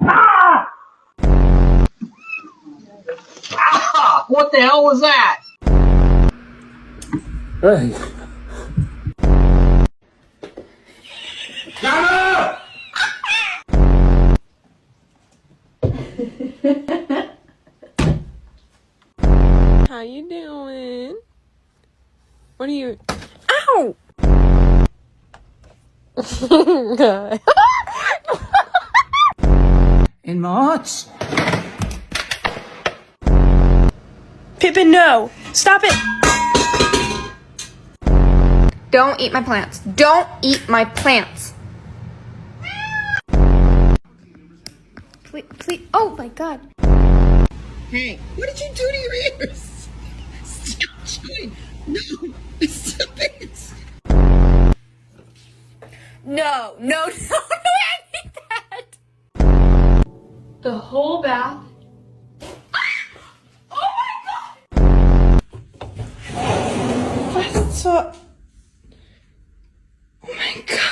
Ah! Ah! What the hell was that? Hey. How you doing? What are you? Ow! God. In March. Pippin, no! Stop it! Don't eat my plants. Don't eat my plants. Please. Oh my God. Hey, what did you do to your ears? Stop chewing. No, stop it. No, I hate that. The whole bath. Oh my God. Was so... Oh my God.